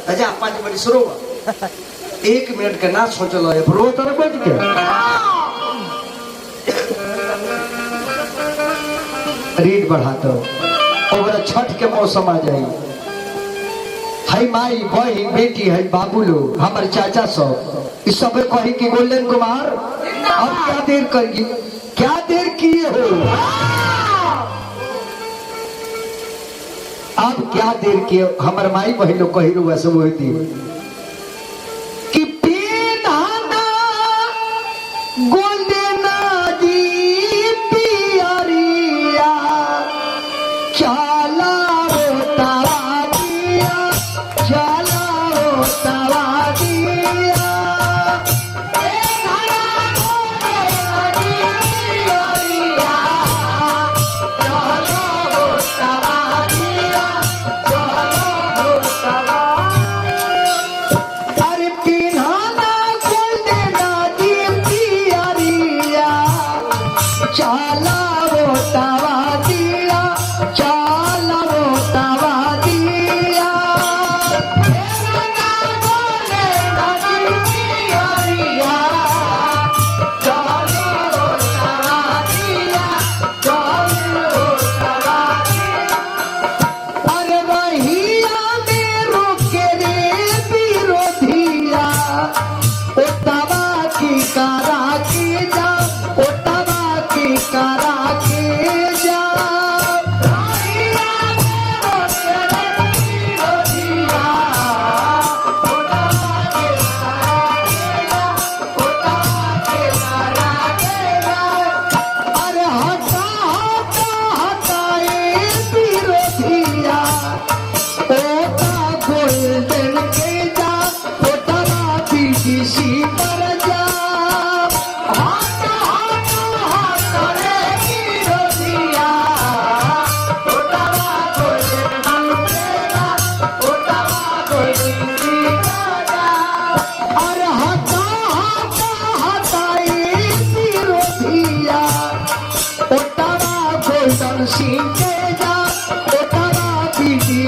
अच्छा 5 मिनट शुरू 1 मिनट के ना सोचल है ब्रो तरह बैठ के रीड बढ़ाते और छठ के मौसम आ जाए है माई बहन बेटी है बाबू लोग हमारे चाचा सब इस सब कही कि गोल्डन कुमार अब क्या देर करिए क्या देर किए हो अब क्या देर किए हमारे माई बहन लोग कही रो वैसे वो थी कि पीनाना गोल्डन जी पियरिया चला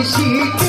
She